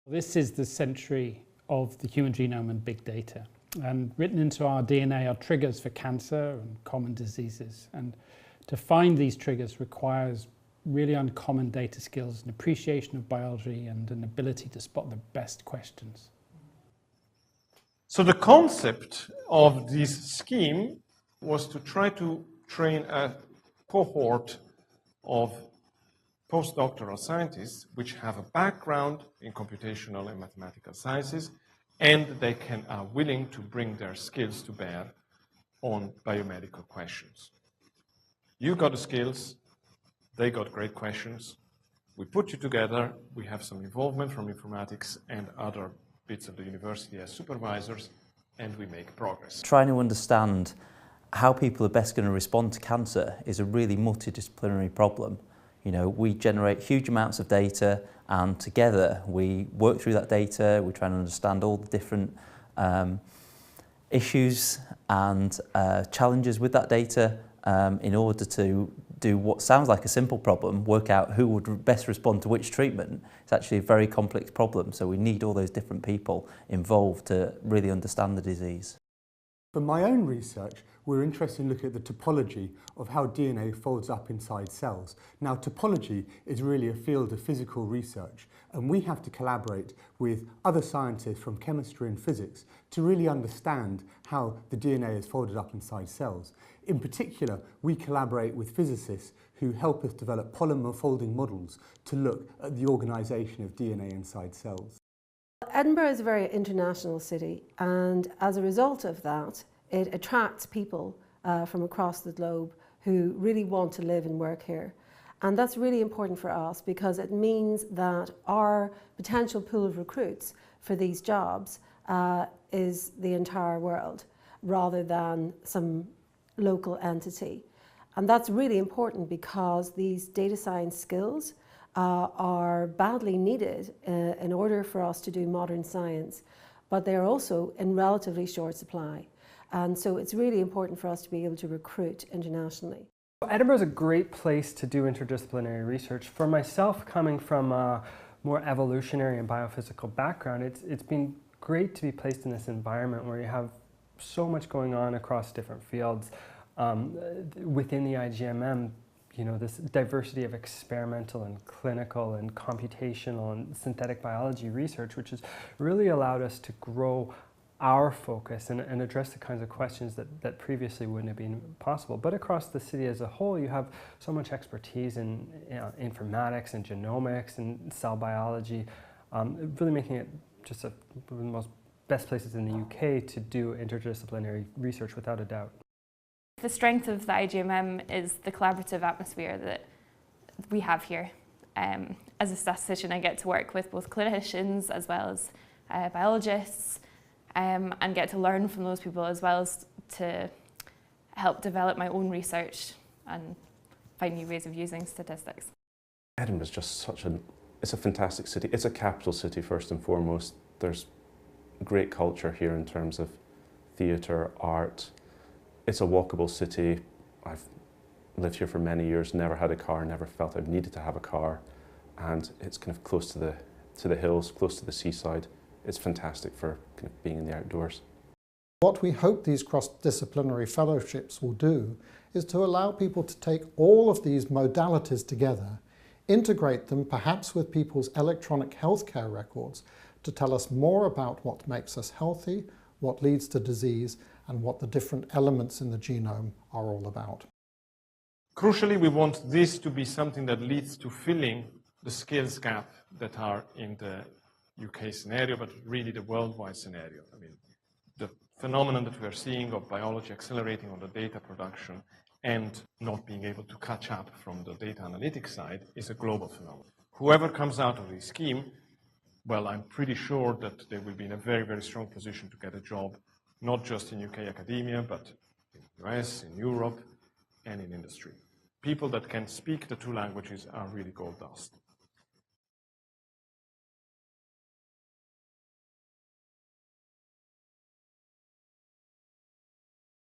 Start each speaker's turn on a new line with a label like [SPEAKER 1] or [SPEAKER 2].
[SPEAKER 1] This is the century of the human genome and big data. And written into our DNA are triggers for cancer and common diseases. And to find these triggers requires really uncommon data skills, an appreciation of biology, and an ability to spot the best questions.
[SPEAKER 2] So the concept of this scheme was to try to train a cohort of post-doctoral scientists which have a background in computational and mathematical sciences, and they are willing to bring their skills to bear on biomedical questions. You got the skills, they got great questions. We put you together, we have some involvement from informatics and other bits of the university as supervisors, and we make progress.
[SPEAKER 3] Trying to understand how people are best going to respond to cancer is a really multidisciplinary problem. You know, we generate huge amounts of data, and together we work through that data, we try and understand all the different issues and challenges with that data in order to do what sounds like a simple problem, work out who would best respond to which treatment. It's actually a very complex problem, so we need all those different people involved to really understand the disease.
[SPEAKER 4] For my own research, we're interested in looking at the topology of how DNA folds up inside cells. Now, topology is really a field of physical research, and we have to collaborate with other scientists from chemistry and physics to really understand how the DNA is folded up inside cells. In particular, we collaborate with physicists who help us develop polymer folding models to look at the organisation of DNA inside cells.
[SPEAKER 5] Edinburgh is a very international city, and as a result of that, it attracts people from across the globe who really want to live and work here. And that's really important for us because it means that our potential pool of recruits for these jobs is the entire world rather than some local entity. And that's really important because these data science skills are badly needed in order for us to do modern science, but they're also in relatively short supply. And so it's really important for us to be able to recruit internationally.
[SPEAKER 6] Edinburgh is a great place to do interdisciplinary research. For myself, coming from a more evolutionary and biophysical background, it's been great to be placed in this environment where you have so much going on across different fields. Within the IGMM, you know, this diversity of experimental and clinical and computational and synthetic biology research, which has really allowed us to grow our focus and address the kinds of questions that previously wouldn't have been possible. But across the city as a whole, you have so much expertise in informatics and genomics and cell biology, really making it just one of the most best places in the UK to do interdisciplinary research without a doubt.
[SPEAKER 7] The strength of the IGMM is the collaborative atmosphere that we have here. As a statistician, I get to work with both clinicians as well as biologists, and get to learn from those people as well as to help develop my own research and find new ways of using statistics.
[SPEAKER 8] Edinburgh is just it's a fantastic city. It's a capital city first and foremost. There's great culture here in terms of theatre, art. It's a walkable city. I've lived here for many years, never had a car, never felt I've needed to have a car. And it's kind of close to the hills, close to the seaside. It's fantastic for kind of being in the outdoors.
[SPEAKER 9] What we hope these cross-disciplinary fellowships will do is to allow people to take all of these modalities together, integrate them perhaps with people's electronic healthcare records to tell us more about what makes us healthy, what leads to disease, and what the different elements in the genome are all about.
[SPEAKER 2] Crucially, we want this to be something that leads to filling the skills gap that are in the UK scenario, but really the worldwide scenario. I mean, the phenomenon that we are seeing of biology accelerating on the data production and not being able to catch up from the data analytics side is a global phenomenon. Whoever comes out of this scheme, well, I'm pretty sure that they will be in a very, very strong position to get a job, not just in UK academia, but in the US, in Europe, and in industry. People that can speak the two languages are really gold dust.